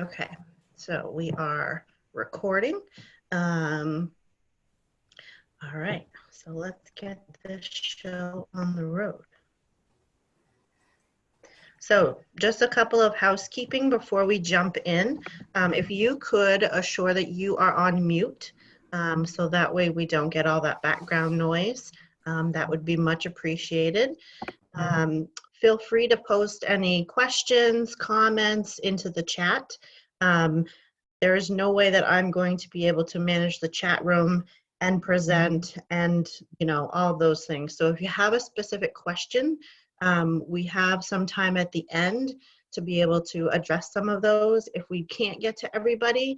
Okay, so we are recording. All right, so let's get this show on the road. So just a couple of housekeeping before we jump in. If you could assure that you are on mute, so that way we don't get all that background noise, that would be much appreciated. Feel free to post any questions, comments into the chat. There is no way that I'm going to be able to manage the chat room and present and, all those things. So if you have a specific question, we have some time at the end to be able to address some of those. If we can't get to everybody,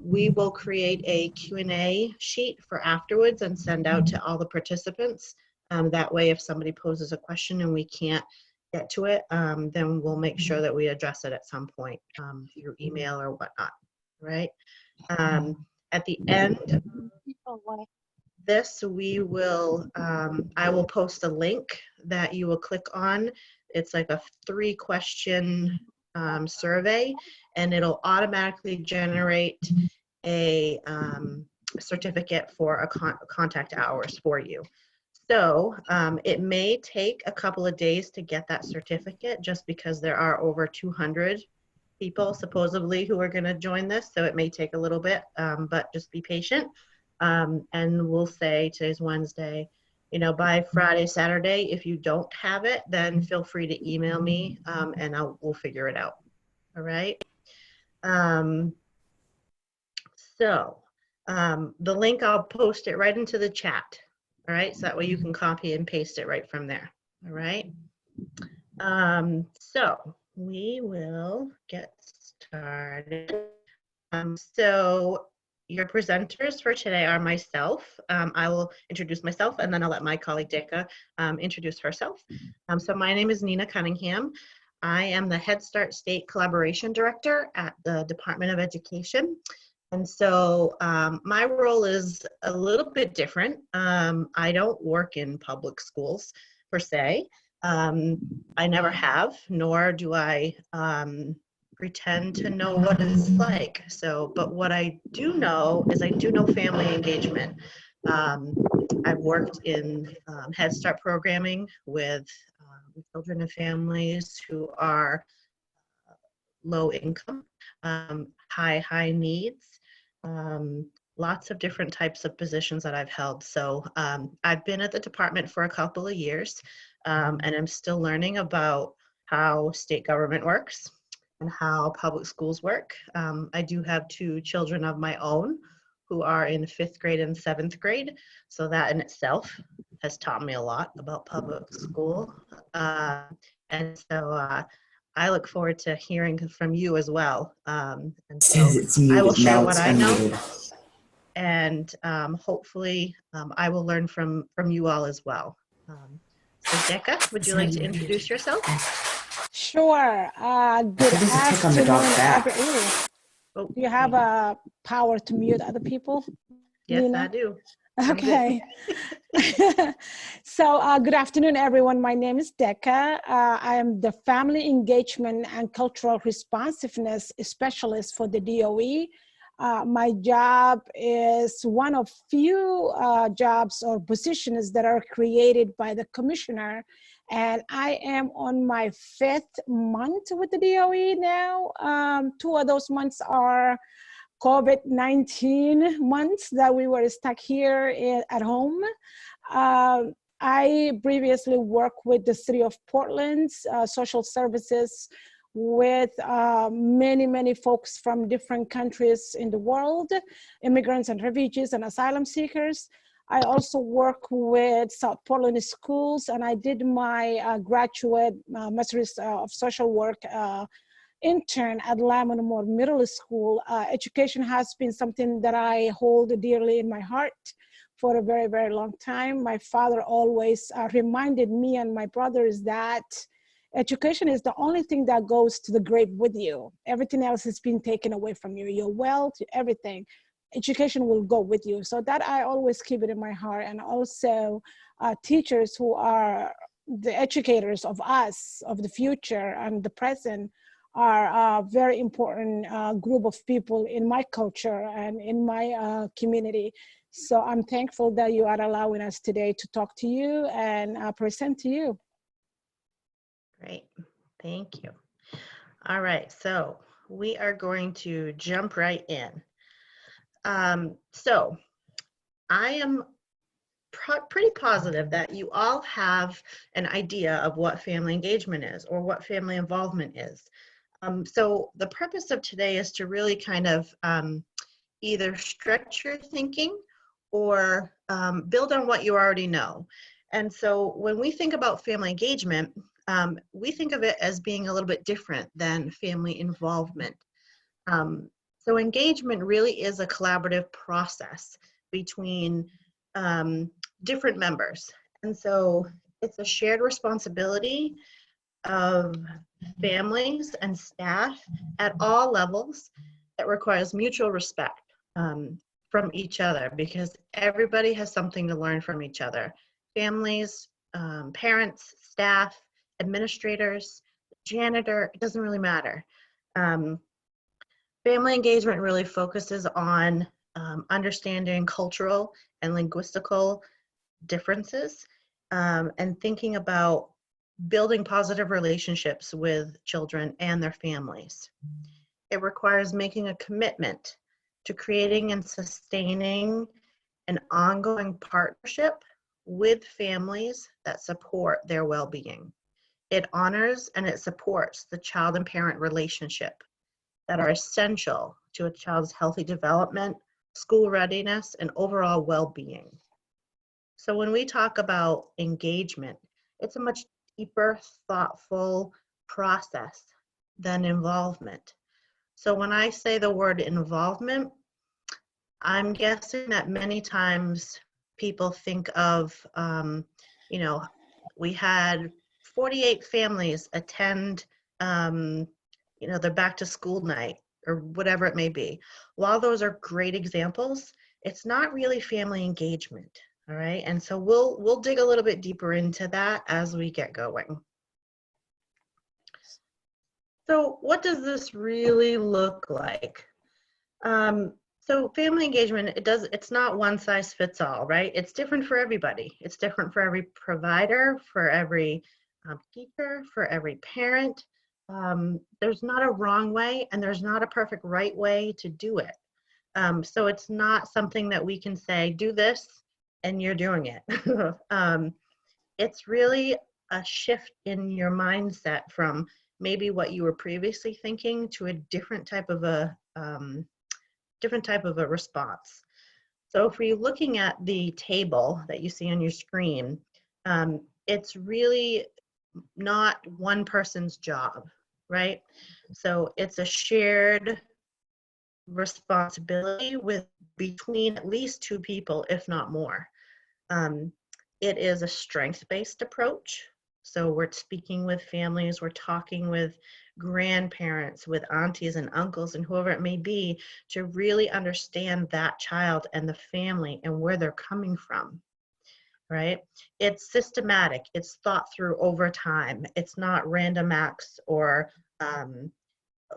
we will create a Q&A sheet for afterwards and send out to all the participants. That way, if somebody poses a question and we can't get to it, then we'll make sure that we address it at some point through email or whatnot, right? At the end of this, we will, I will post a link that you will click on. It's like a 3-question survey, and it'll automatically generate a certificate for a contact hours for you. So it may take a couple of days to get that certificate just because there are over 200 people supposedly who are going to join this. So it may take a little bit, but just be patient. And we'll say today's Wednesday, by Friday, Saturday, if you don't have it, then feel free to email me and we'll figure it out. All right. The link, I'll post it right into the chat. All right, so that way you can copy and paste it right from there. All right. So we will get started. So your presenters for today are myself. I will introduce myself, and then I'll let my colleague Deka introduce herself. So my name is Nina Cunningham. I am the Head Start State Collaboration Director at the Department of Education. And so my role is a little bit different. I don't work in public schools per se. I never have, nor do I pretend to know what it's like. So, but what I do know is I do know family engagement. I've worked in Head Start programming with children and families who are low income, high needs. Lots of different types of positions that I've held. So I've been at the department for a couple of years, and I'm still learning about how state government works and how public schools work. I do have 2 children of my own who are in 5th grade and 7th grade. So that in itself has taught me a lot about public school. And so I look forward to hearing from you as well. And so it's muted. I will share now what it's I know, unmuted. and hopefully I will learn from you all as well. So Deka, would you like to introduce yourself? Sure. Good afternoon. Do you have a power to mute other people? Yes, Nina? I do. Okay. So good afternoon, everyone. My name is Deka. I am the Family Engagement and Cultural Responsiveness Specialist for the DOE. My job is one of few jobs or positions that are created by the commissioner. And I am on my 5th month with the DOE now. 2 of those months are COVID-19 months that we were stuck here at home. I previously worked with the City of Portland's social services with many folks from different countries in the world, immigrants and refugees and asylum seekers. I also work with South Portland schools, and I did my graduate Master's of Social Work intern at Lamon Moore Middle School. Education has been something that I hold dearly in my heart for a very long time. My father always reminded me and my brothers that education is the only thing that goes to the grave with you. Everything else has been taken away from you, your wealth, everything. Education will go with you. So that I always keep it in my heart. And also teachers who are the educators of us, of the future and the present, are a very important group of people in my culture and in my community. So I'm thankful that you are allowing us today to talk to you and present to you. Great, thank you. All right, so we are going to jump right in. So I am pretty positive that you all have an idea of what family engagement is or what family involvement is. So the purpose of today is to really kind of either stretch your thinking or build on what you already know. And so when we think about family engagement, we think of it as being a little bit different than family involvement. So engagement really is a collaborative process between different members. And so it's a shared responsibility of families and staff at all levels that requires mutual respect from each other, because everybody has something to learn from each other. Families, parents, staff, administrators, janitor, it doesn't really matter. Family engagement really focuses on understanding cultural and linguistical differences and thinking about building positive relationships with children and their families. It requires making a commitment to creating and sustaining an ongoing partnership with families that support their well-being. It honors and it supports the child and parent relationship that are essential to a child's healthy development, school readiness, and overall well-being. So when we talk about engagement, it's a much deeper, thoughtful process than involvement. So when I say the word involvement, I'm guessing that many times people think of, we had 48 families attend, the back to school night or whatever it may be. While those are great examples, it's not really family engagement. All right, and so we'll dig a little bit deeper into that as we get going. So what does this really look like? So family engagement, it's not one size fits all, right? It's different for everybody. It's different for every provider, for every teacher, for every parent. There's not a wrong way and there's not a perfect right way to do it. So it's not something that we can say, do this, and you're doing it. It's really a shift in your mindset from maybe what you were previously thinking to a different type of a response. So if you're looking at the table that you see on your screen, it's really not one person's job, right? So it's a shared responsibility between at least two people, if not more. It is a strength-based approach. So we're speaking with families, we're talking with grandparents, with aunties and uncles and whoever it may be to really understand that child and the family and where they're coming from, right? It's systematic, it's thought through over time. It's not random acts or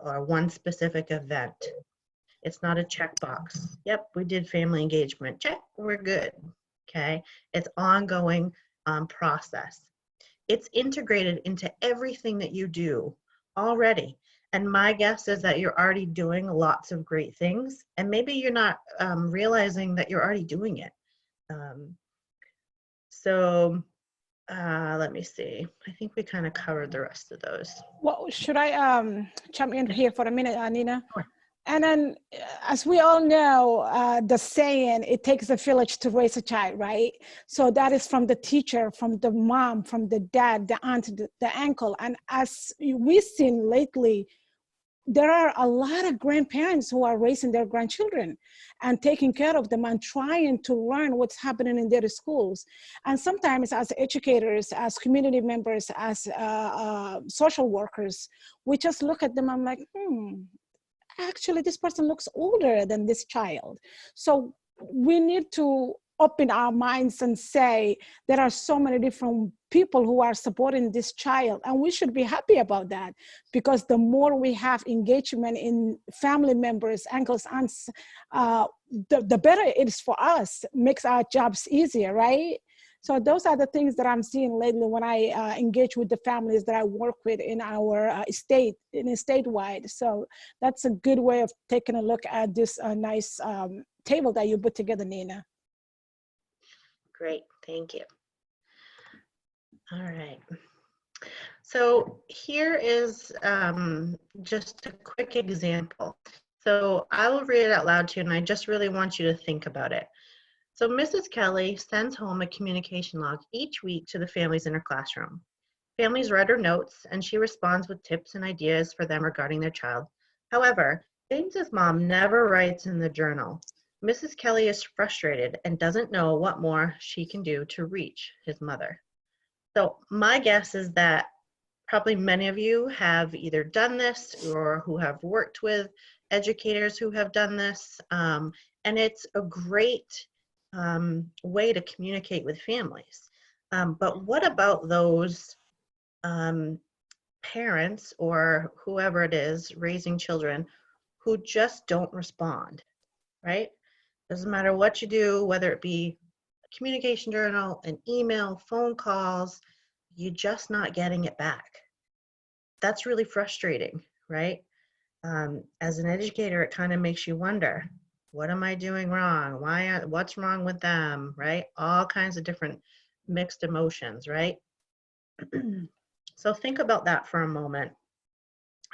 one specific event. It's not a checkbox. Yep, we did family engagement. Check, we're good. Okay, it's ongoing process. It's integrated into everything that you do already. And my guess is that you're already doing lots of great things, and maybe you're not realizing that you're already doing it. Let me see. I think we kind of covered the rest of those. Well, should I jump in here for a minute, Nina? Sure. And then, as we all know, the saying, it takes a village to raise a child, right? So that is from the teacher, from the mom, from the dad, the aunt, the uncle. And as we've seen lately, there are a lot of grandparents who are raising their grandchildren and taking care of them and trying to learn what's happening in their schools. And sometimes as educators, as community members, as social workers, we just look at them and I'm like, actually this person looks older than this child. So we need to open our minds and say there are so many different people who are supporting this child, and we should be happy about that, because the more we have engagement in family members, uncles, aunts, the better it is for us, makes our jobs easier, right? So those are the things that I'm seeing lately when I engage with the families that I work with in our state, in a statewide. So that's a good way of taking a look at this nice table that you put together, Nina. Great, thank you. All right. So here is just a quick example. So I will read it out loud to you, and I just really want you to think about it. So Mrs. Kelly sends home a communication log each week to the families in her classroom. Families write her notes, and she responds with tips and ideas for them regarding their child. However, James's mom never writes in the journal. Mrs. Kelly is frustrated and doesn't know what more she can do to reach his mother. So my guess is that probably many of you have either done this or who have worked with educators who have done this, and it's a great way to communicate with families. But what about those parents or whoever it is raising children who just don't respond, right? Doesn't matter what you do, whether it be a communication journal, an email, phone calls, you're just not getting it back. That's really frustrating, right? As an educator, it kind of makes you wonder, what am I doing wrong? What's wrong with them, right? All kinds of different mixed emotions, right? So think about that for a moment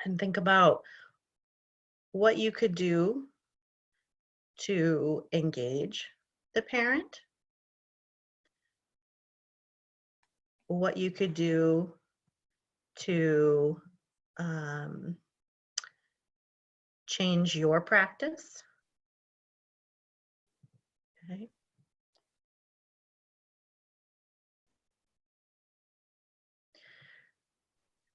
and think about what you could do to engage the parent, what you could do to change your practice. Okay.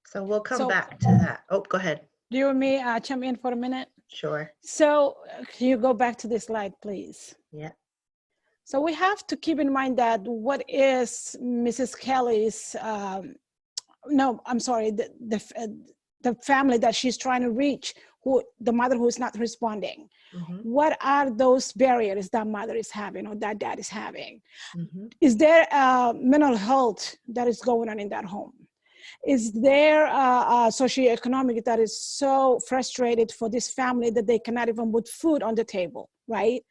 So we'll come back to that. Oh, go ahead. Do you want me chime in for a minute? Sure. So can you go back to this slide, please? Yeah. So we have to keep in mind that what is Mrs. Kelly's, no, I'm sorry, the family that she's trying to reach, the mother who's not responding. Mm-hmm. What are those barriers that mother is having or that dad is having? Mm-hmm. Is there mental health that is going on in that home? Is there socioeconomic that is so frustrated for this family that they cannot even put food on the table, right?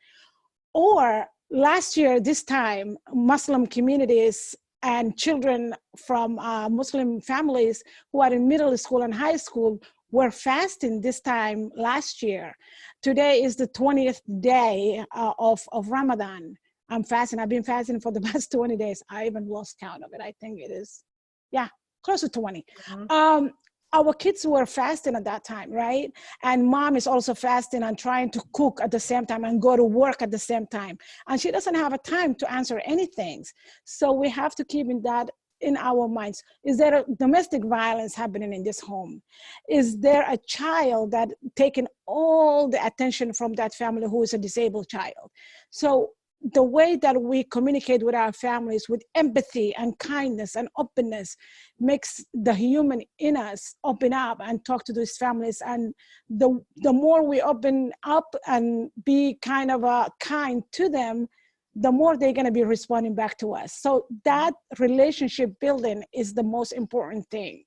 Or last year, this time, Muslim communities and children from Muslim families who are in middle school and high school were fasting this time last year. Today is the 20th day of Ramadan. I'm fasting. I've been fasting for the past 20 days. I even lost count of it. I think it is, yeah, close to 20. Mm-hmm. Our kids were fasting at that time, right? And mom is also fasting and trying to cook at the same time and go to work at the same time. And she doesn't have a time to answer anything. So we have to keep that in our minds. Is there a domestic violence happening in this home? Is there a child that taking all the attention from that family who is a disabled child? So the way that we communicate with our families with empathy and kindness and openness makes the human in us open up and talk to these families. And the more we open up and be kind of kind to them, the more they're going to be responding back to us. So that relationship building is the most important thing.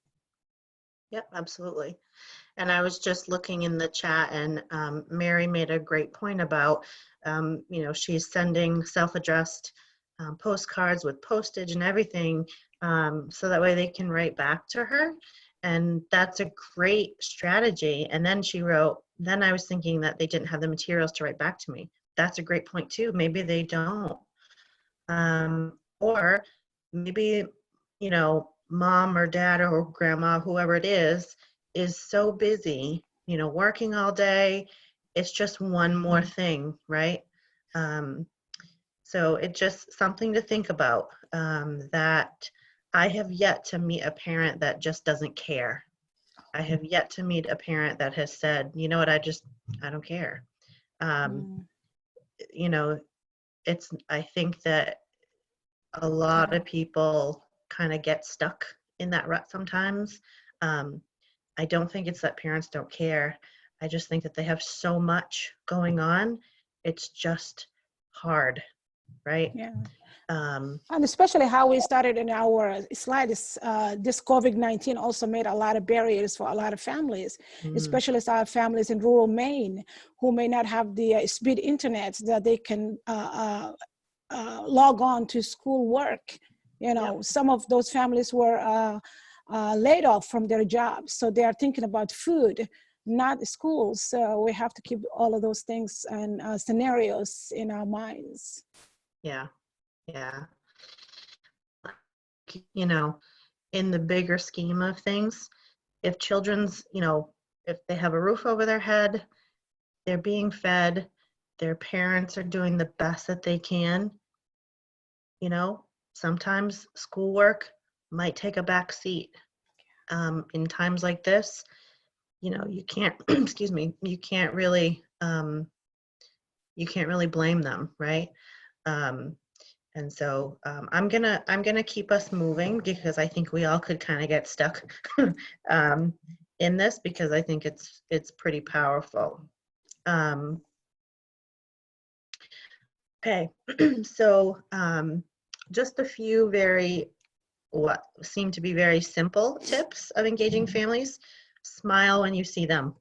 Yep, absolutely. And I was just looking in the chat, and Mary made a great point about, she's sending self-addressed postcards with postage and everything, so that way they can write back to her. And that's a great strategy. And then she wrote, then I was thinking that they didn't have the materials to write back to me. That's a great point too. Maybe they don't. Or maybe, mom or dad or grandma, whoever it is so busy, working all day. It's just one more thing, right? So it's just something to think about, that I have yet to meet a parent that just doesn't care. I have yet to meet a parent that has said, you know what, I don't care. I think that a lot of people kind of get stuck in that rut sometimes. I don't think it's that parents don't care. I just think that they have so much going on. It's just hard, right? Yeah. Um, And especially how we started in our slide is this COVID-19 also made a lot of barriers for a lot of families, mm, especially our families in rural Maine who may not have the speed internet that they can log on to school work. You know, yep, some of those families were laid off from their jobs. So they are thinking about food, not schools. So we have to keep all of those things and scenarios in our minds. yeah, yeah. You know, in the bigger scheme of things, if children's, if they have a roof over their head, they're being fed, their parents are doing the best that they can, sometimes schoolwork might take a back seat. In times like this, you can't, excuse me, you can't really blame them, right? Um, and so I'm gonna keep us moving because I think we all could kind of get stuck um, in this because I think it's pretty powerful. Um, okay, so just a few what seem to be very simple tips of engaging families. Smile when you see them.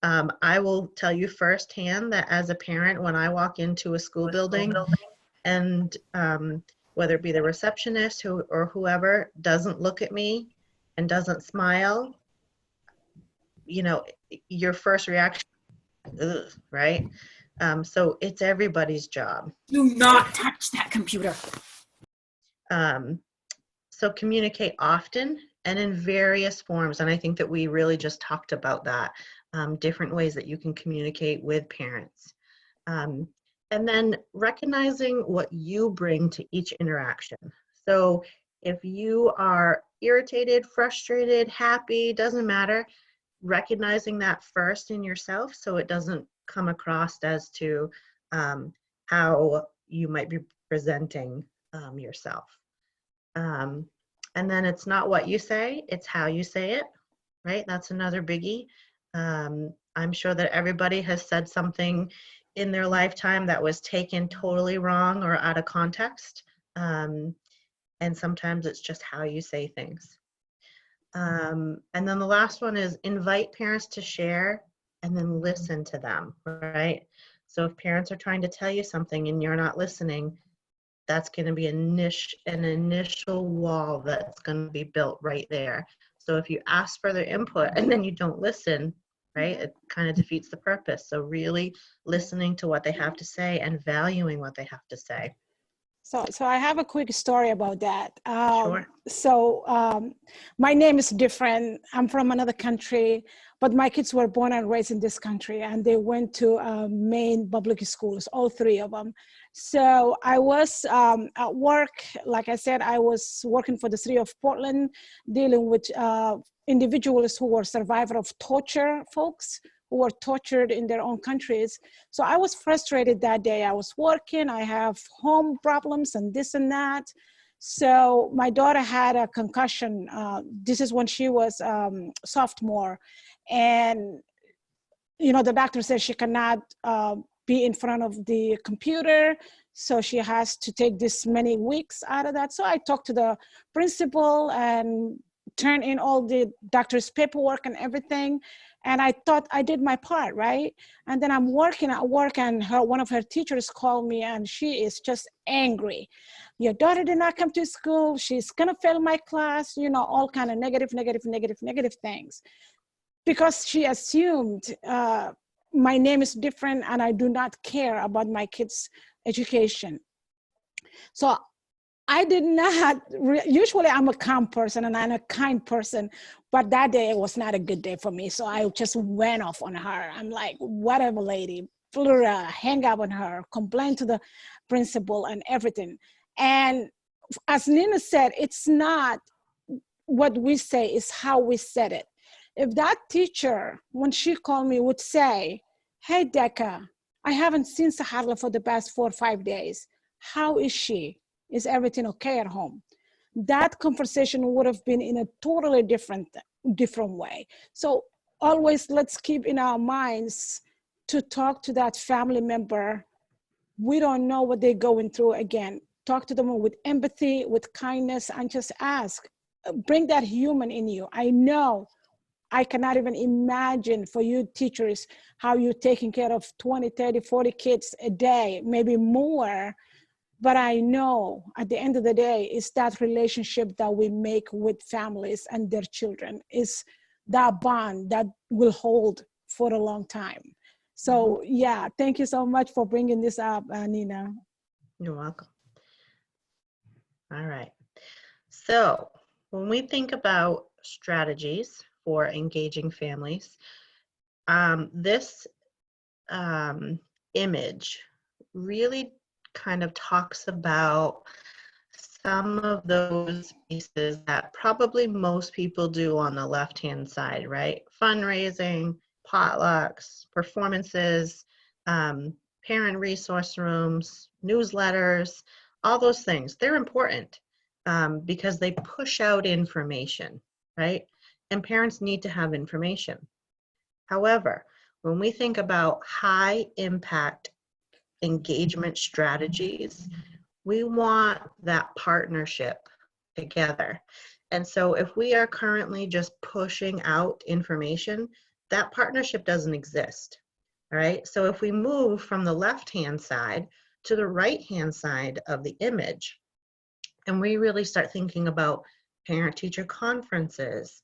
I will tell you firsthand that as a parent, when I walk into a school building and whether it be the receptionist or whoever doesn't look at me and doesn't smile, your first reaction, ugh, right? So it's everybody's job. Do not touch that computer. Um, so communicate often and in various forms. And I think that we really just talked about that, different ways that you can communicate with parents. And then recognizing what you bring to each interaction. So if you are irritated, frustrated, happy, doesn't matter, recognizing that first in yourself so it doesn't come across as to how you might be presenting yourself. And then it's not what you say, it's how you say it, right? That's another biggie. I'm sure that everybody has said something in their lifetime that was taken totally wrong or out of context. And sometimes it's just how you say things. And then the last one is invite parents to share and then listen to them, right? So if parents are trying to tell you something and you're not listening, that's going to be an initial wall that's going to be built right there. So if you ask for their input and then you don't listen, right, it kind of defeats the purpose. So really listening to what they have to say and valuing what they have to say. So I have a quick story about that. Sure. My name is different. I'm from another country, but my kids were born and raised in this country, and they went to Maine public schools, all three of them. So I was at work. Like I said, I was working for the city of Portland, dealing with individuals who were survivors of torture folks, who were tortured in their own countries. So I was frustrated that day. I was working, I have home problems and this and that. So my daughter had a concussion. This is when she was sophomore. And, the doctor said she cannot be in front of the computer. So she has to take this many weeks out of that. So I talked to the principal and turned in all the doctor's paperwork and everything. And I thought I did my part, right? And then I'm working at work and one of her teachers called me and she is just angry. Your daughter did not come to school. She's gonna fail my class, all kind of negative things. Because she assumed my name is different and I do not care about my kids' education. So I did not, usually I'm a calm person and I'm a kind person, but that day was not a good day for me. So I just went off on her. I'm like, whatever, lady, hang up on her, complain to the principal and everything. And as Nina said, it's not what we say, it's how we said it. If that teacher, when she called me, would say, hey, Decca, I haven't seen Saharla for the past 4 or 5 days. How is she? Is everything okay at home? That conversation would have been in a totally different way. So always let's keep in our minds to talk to that family member. We don't know what they're going through. Again, talk to them with empathy, with kindness, and just ask. Bring that human in you. I know I cannot even imagine for you teachers how you're taking care of 20, 30, 40 kids a day, maybe more. But I know at the end of the day, it's that relationship that we make with families and their children. Is that bond that will hold for a long time. So yeah, thank you so much for bringing this up, Nina. You're welcome. All right. So when we think about strategies for engaging families, this image really kind of talks about some of those pieces that probably most people do on the left-hand side, right? Fundraising, potlucks, performances, parent resource rooms, newsletters, all those things. They're important because they push out information, right? And parents need to have information. However, when we think about high impact engagement strategies, we want that partnership together. And so if we are currently just pushing out information, that partnership doesn't exist, all right? So if we move from the left-hand side to the right-hand side of the image, and we really start thinking about parent-teacher conferences,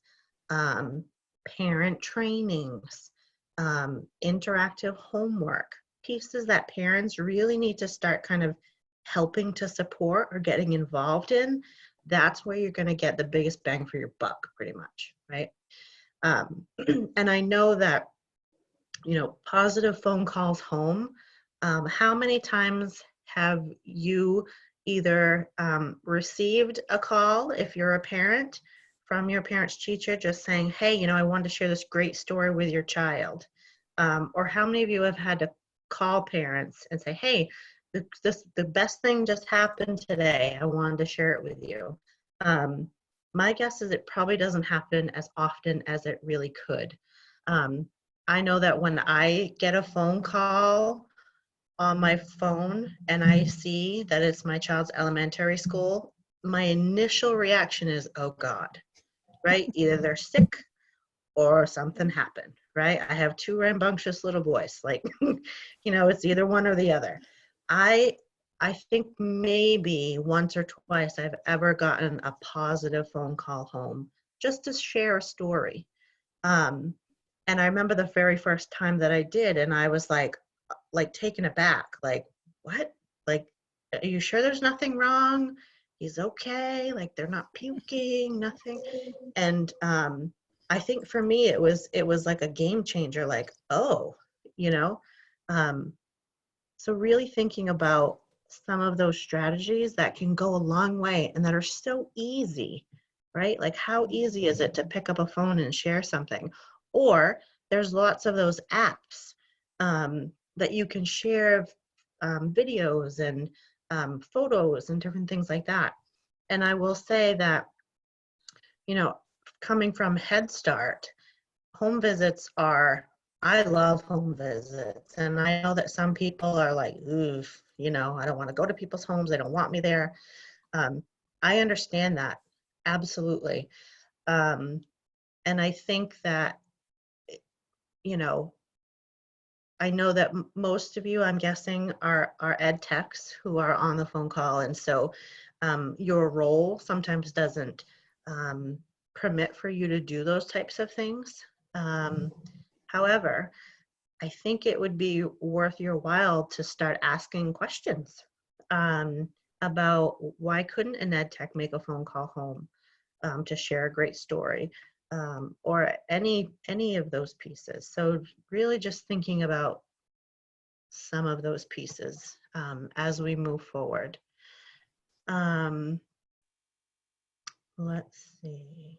parent trainings, interactive homework, pieces that parents really need to start kind of helping to support or getting involved in, that's where you're going to get the biggest bang for your buck, pretty much, right? And I know that, you know, positive phone calls home, how many times have you either received a call, if you're a parent, from your parent's teacher just saying, hey, you know, I wanted to share this great story with your child? Or how many of you have had to call parents and say, hey, the best thing just happened today. I wanted to share it with you. My guess is it probably doesn't happen as often as it really could. I know that when I get a phone call on my phone and I see that it's my child's elementary school, my initial reaction is, oh God, right? Either they're sick or something happened, right? I have two rambunctious little boys. Like, you know, it's either one or the other. I think maybe once or twice I've ever gotten a positive phone call home just to share a story. And I remember the very first time that I did, and I was like taken aback, like, what? Like, are you sure there's nothing wrong? He's okay, like they're not puking, nothing. And I think for me it was like a game changer, like, oh, you know. So really thinking about some of those strategies that can go a long way and that are so easy, right? Like, how easy is it to pick up a phone and share something? Or there's lots of those apps that you can share videos and photos and different things like that. And I will say that, you know, coming from Head Start, home visits are, I love home visits. And I know that some people are like, oof, you know, I don't want to go to people's homes. They don't want me there. I understand that. Absolutely. And I think that, you know that most of you, I'm guessing, are ed techs who are on the phone call. And so your role sometimes doesn't permit for you to do those types of things. However, I think it would be worth your while to start asking questions about why couldn't an ed tech make a phone call home to share a great story, or any of those pieces. So really just thinking about some of those pieces as we move forward. Let's see.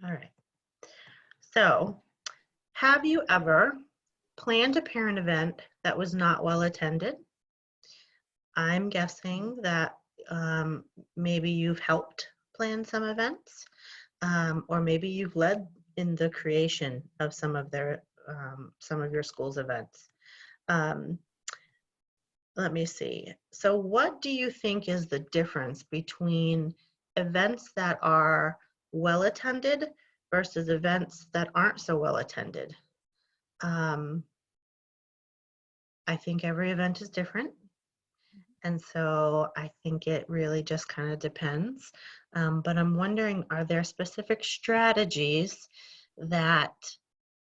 All right. So have you ever planned a parent event that was not well attended. I'm guessing that maybe you've helped plan some events, or maybe you've led in the creation of some of your school's events. Um, let me see. So what do you think is the difference between events that are well attended versus events that aren't so well attended? Um, I think every event is different. And so I think it really just kind of depends. But I'm wondering, are there specific strategies that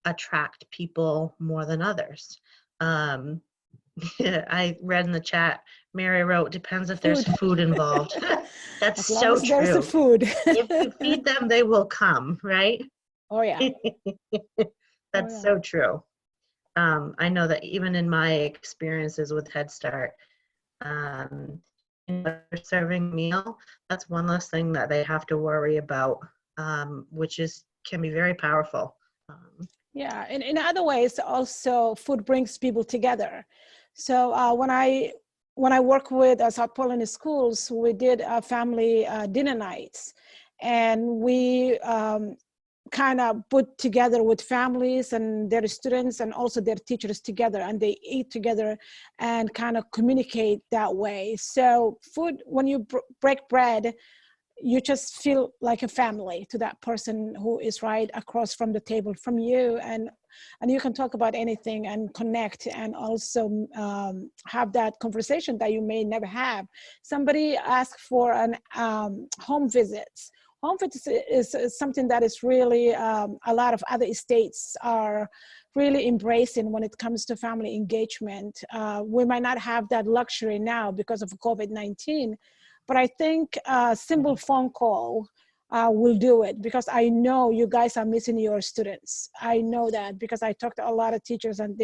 attract people more than others? Um, I read in the chat, Mary wrote, depends if there's Food. food involved. That's As long so as there's a true. food. If you feed them, they will come, right? Oh yeah. Oh That's yeah. so true. I know that even in my experiences with Head Start, um, serving meal, that's one less thing that they have to worry about, which can be very powerful. Yeah, and in other ways, also food brings people together. So when I work with South Portland schools, we did family dinner nights, and we kind of put together with families and their students and also their teachers together, and they eat together and kind of communicate that way. So food, when you break bread, you just feel like a family to that person who is right across from the table from you, and you can talk about anything and connect, and also have that conversation that you may never have. Somebody asked for an home visits. Home visits is something that is really a lot of other states are really embracing when it comes to family engagement. We might not have that luxury now because of COVID-19, but I think a simple phone call will do it, because I know you guys are missing your students. I know that because I talked to a lot of teachers, and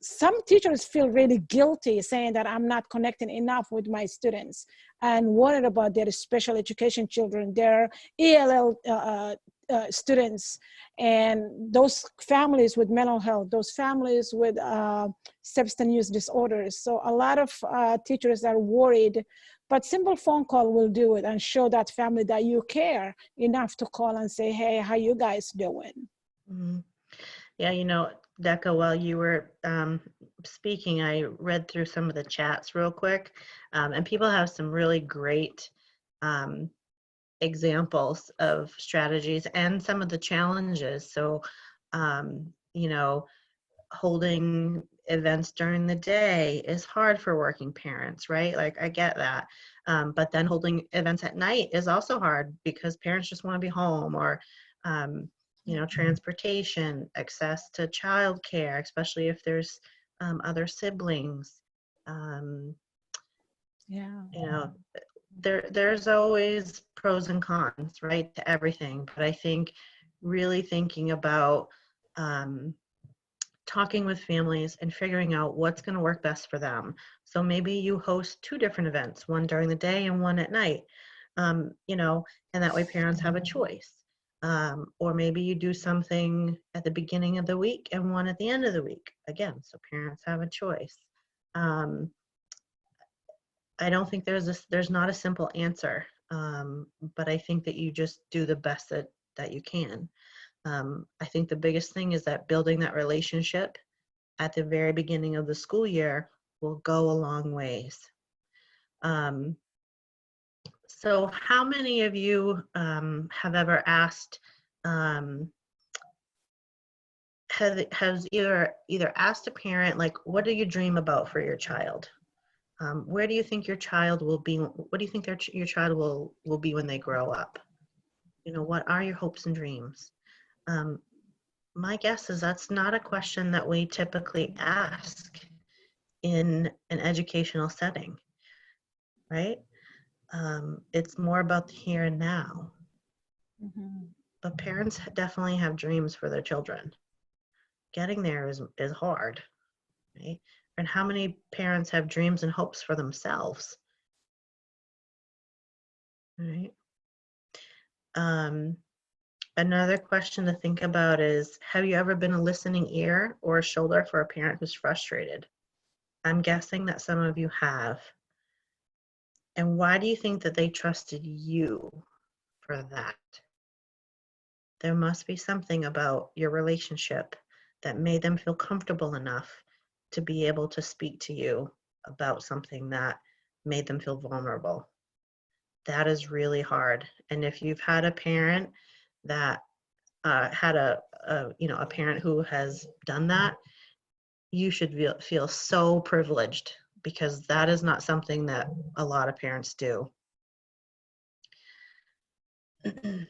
some teachers feel really guilty saying that I'm not connecting enough with my students, and worried about their special education children, their ELL students, and those families with mental health, those families with substance use disorders. So a lot of teachers are worried, but simple phone call will do it and show that family that you care enough to call and say, hey, how you guys doing? Mhm. Yeah, Decca, while you were speaking, I read through some of the chats real quick, and people have some really great um, examples of strategies and some of the challenges. So, um, holding events during the day is hard for working parents, right? Like, I get that. But then holding events at night is also hard because parents just want to be home, or, transportation, access to childcare, especially if there's other siblings. Um, Yeah. there's always pros and cons, right, to everything. But I think really thinking about talking with families and figuring out what's going to work best for them. So maybe you host two different events, one during the day and one at night, and that way parents have a choice. Or maybe you do something at the beginning of the week and one at the end of the week, again, so parents have a choice. I don't think there's not a simple answer, but I think that you just do the best that you can. I think the biggest thing is that building that relationship at the very beginning of the school year will go a long ways. So how many of you have ever asked, has either asked a parent, like, what do you dream about for your child? Where do you think your child will be? What do you think your child will be when they grow up? What are your hopes and dreams? My guess is that's not a question that we typically ask in an educational setting, right? It's more about the here and now. Mm-hmm. But parents definitely have dreams for their children. Getting there is hard, right? And how many parents have dreams and hopes for themselves, right? Another question to think about is, have you ever been a listening ear or a shoulder for a parent who's frustrated? I'm guessing that some of you have. And why do you think that they trusted you for that? There must be something about your relationship that made them feel comfortable enough to be able to speak to you about something that made them feel vulnerable. That is really hard. And if you've had a parent that had a parent who has done that, you should feel so privileged, because that is not something that a lot of parents do. And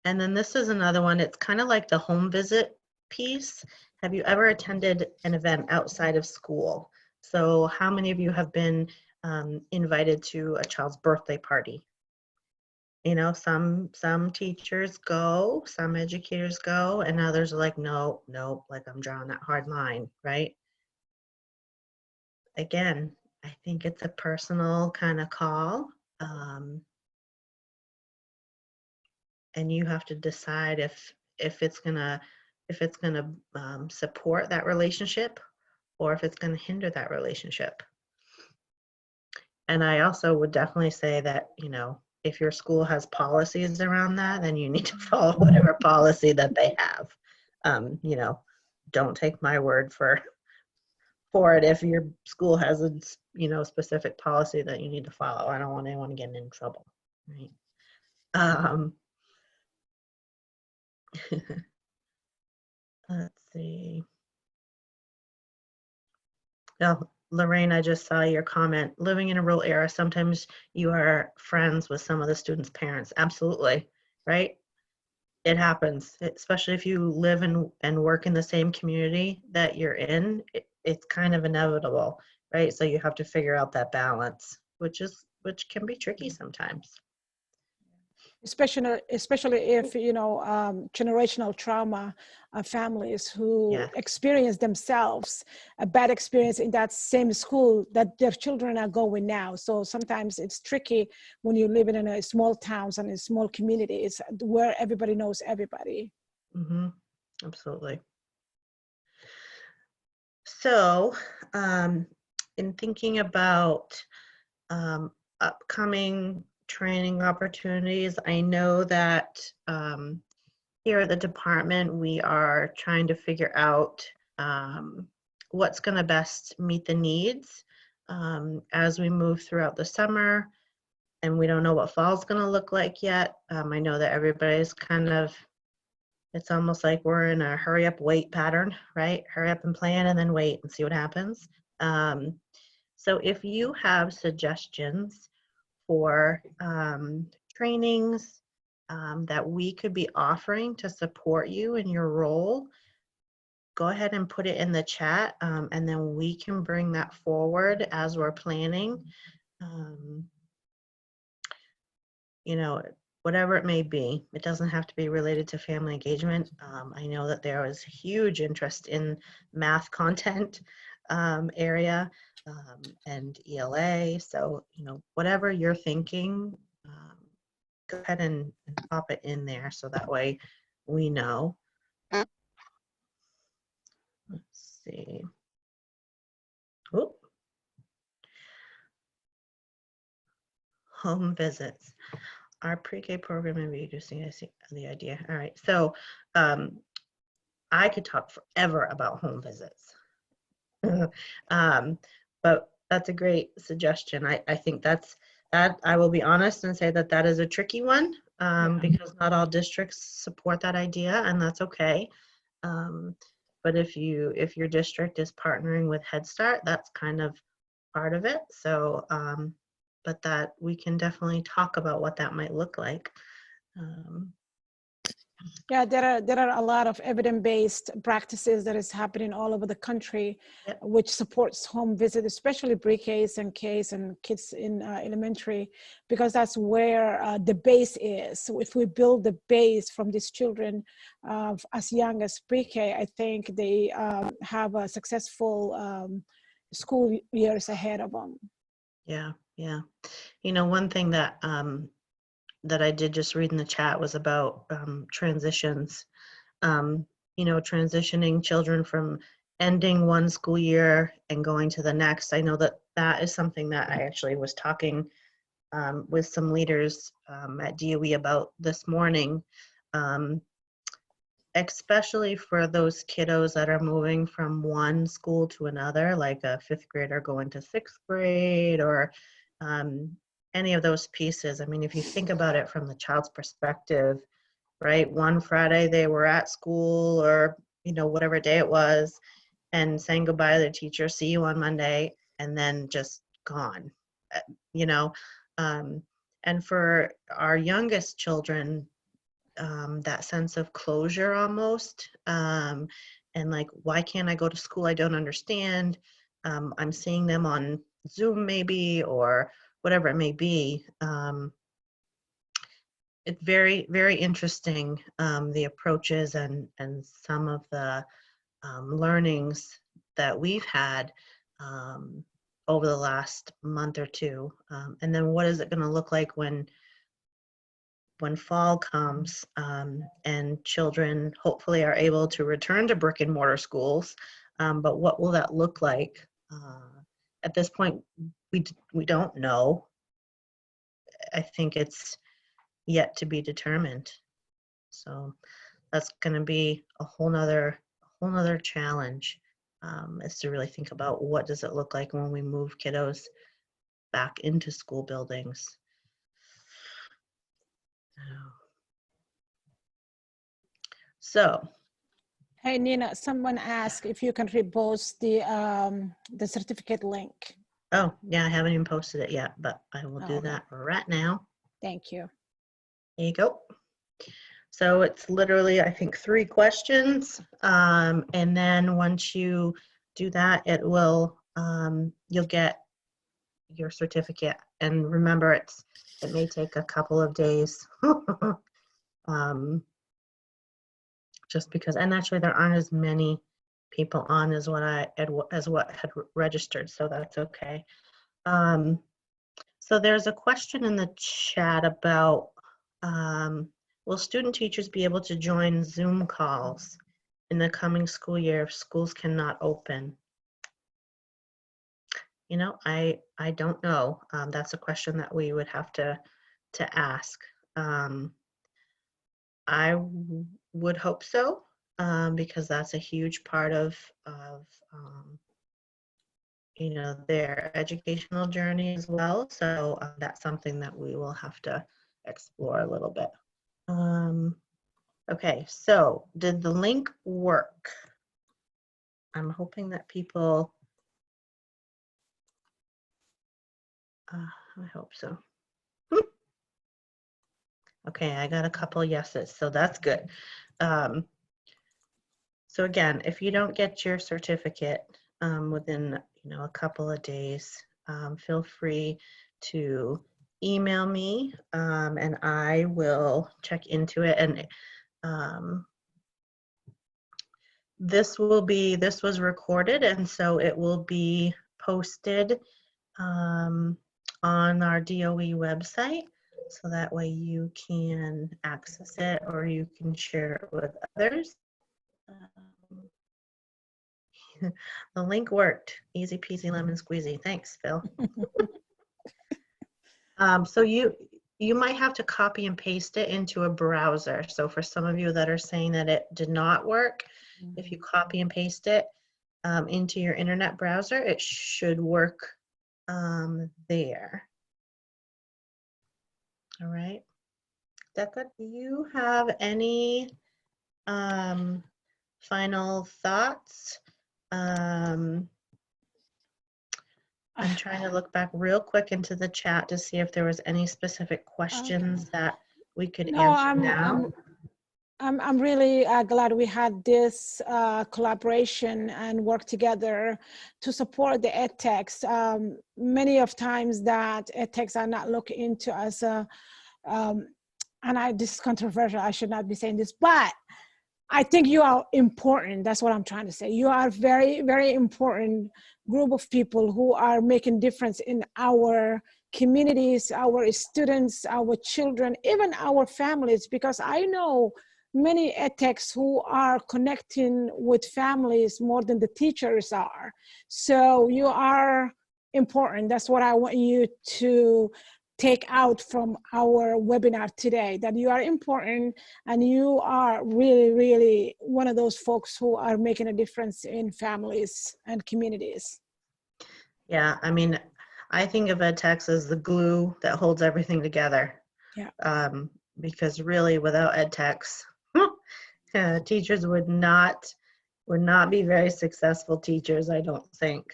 then this is another one. It's kind of like the home visit piece. Have you ever attended an event outside of school? So how many of you have been invited to a child's birthday party? You know, some teachers go, some educators go, and others are like, no, like I'm drawing that hard line, right? Again, I think it's a personal kind of call. And you have to decide if it's gonna support that relationship, or if it's gonna hinder that relationship. And I also would definitely say that, you know, if your school has policies around that, then you need to follow whatever policy that they have. You know, don't take my word for it if your school has a, you know, specific policy that you need to follow. I don't want anyone getting in trouble, right? Let's see. Oh, Lorraine, I just saw your comment. Living in a rural area, sometimes you are friends with some of the students' parents. Absolutely, right? It happens, especially if you live and work in the same community that you're in. It's kind of inevitable, right? So you have to figure out that balance, which can be tricky sometimes. Especially if, you know, generational trauma families who Yeah. experience themselves a bad experience in that same school that their children are going now. So sometimes it's tricky when you live in a small towns and in small communities where everybody knows everybody. Mm-hmm. Absolutely. So, in thinking about upcoming training opportunities, I know that here at the department, we are trying to figure out what's going to best meet the needs as we move throughout the summer. And we don't know what fall's going to look like yet. I know that everybody's kind of, it's almost like we're in a hurry up, wait pattern, right? Hurry up and plan and then wait and see what happens. So if you have suggestions for trainings that we could be offering to support you in your role, go ahead and put it in the chat, and then we can bring that forward as we're planning. You know, whatever it may be. It doesn't have to be related to family engagement. I know that there was huge interest in math content area and ELA. So, you know, whatever you're thinking, go ahead and pop it in there so that way we know. Let's see. Oop. Home visits. Our pre-K program and reducing, I see the idea. All right. So I could talk forever about home visits. But that's a great suggestion. I think that I will be honest and say that is a tricky one because not all districts support that idea, and that's okay. But if your district is partnering with Head Start, that's kind of part of it. So, but that we can definitely talk about what that might look like. Yeah, there are a lot of evidence-based practices that is happening all over the country, Yep. which supports home visit, especially pre-Ks and Ks and kids in elementary, because that's where the base is. So if we build the base from these children as young as pre-K, I think they have a successful school years ahead of them. Yeah, yeah. You know, one thing that that I did just read in the chat was about transitions. Transitioning children from ending one school year and going to the next. I know that that is something that I actually was talking with some leaders at DOE about this morning, especially for those kiddos that are moving from one school to another, like a fifth grader going to sixth grade, or any of those pieces. I mean, if you think about it from the child's perspective, right? One Friday they were at school, or whatever day it was, and saying goodbye to the teacher, see you on Monday, and then just gone. you know and for our youngest children, that sense of closure almost, and like, why can't I go to school? I don't understand. I'm seeing them on Zoom maybe, or whatever it may be. It's very, very interesting, the approaches and some of the learnings that we've had over the last month or two. And then what is it going to look like when fall comes, and children hopefully are able to return to brick and mortar schools, but what will that look like? At this point, we don't know. I think it's yet to be determined. So that's going to be a whole nother challenge, is to really think about what does it look like when we move kiddos back into school buildings. So, Hey, Nina, someone asked if you can repost the certificate link. oh, yeah, I haven't even posted it yet, but I will do that right now. Thank you. There you go. So it's literally, I think, 3 questions. And then once you do that, it will, you'll get your certificate. And remember, it may take a couple of days. Just because, and actually there aren't as many people on as what had registered, so that's okay. So there's a question in the chat about, will student teachers be able to join Zoom calls in the coming school year if schools cannot open? I don't know. That's a question that we would have to ask. I would hope so, because that's a huge part of their educational journey as well. So that's something that we will have to explore a little bit. Okay, so did the link work? I'm hoping that people, I hope so. Okay, I got a couple yeses, so that's good. So again, if you don't get your certificate within a couple of days, feel free to email me, and I will check into it. And this was recorded, and so it will be posted on our DOE website, so that way you can access it or you can share it with others. The link worked. Easy peasy lemon squeezy. Thanks, Phil. So you might have to copy and paste it into a browser. So for some of you that are saying that it did not work, if you copy and paste it into your internet browser, it should work there. All right. Decca, do you have any final thoughts? I'm trying to look back real quick into the chat to see if there was any specific questions that we could answer now. I'm really glad we had this collaboration and work together to support the edtechs. Many of times that edtechs are not looked into as a, and this is controversial, I should not be saying this, but I think you are important. That's what I'm trying to say. You are very, very important group of people who are making difference in our communities, our students, our children, even our families, because I know many edtechs who are connecting with families more than the teachers are. So you are important. That's what I want you to take out from our webinar today, that you are important and you are really, really one of those folks who are making a difference in families and communities. Yeah, I mean, I think of edtechs as the glue that holds everything together. Yeah. Because really, without edtechs, teachers would not be very successful teachers, I don't think.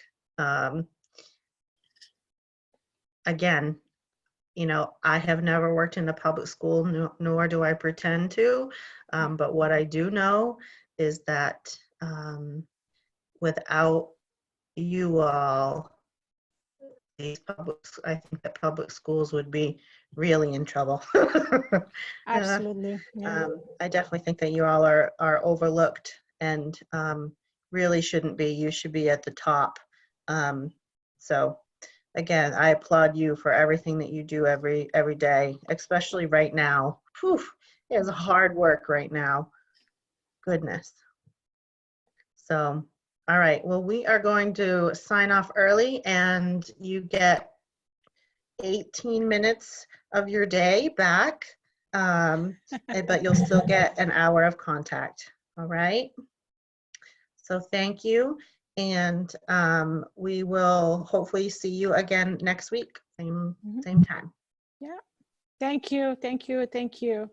Again, you know, I have never worked in a public school, nor do I pretend to. But what I do know is that without you all, I think that public schools would be really in trouble. Absolutely. Yeah. I definitely think that you all are overlooked and really shouldn't be. You should be at the top. So again, I applaud you for everything that you do every day, especially right now. Whew, it is hard work right now. Goodness. So, all right. Well, we are going to sign off early, and you get 18 minutes of your day back, but you'll still get an hour of contact. All right. So thank you. And we will hopefully see you again next week, same time. Yeah. Thank you. Thank you. Thank you.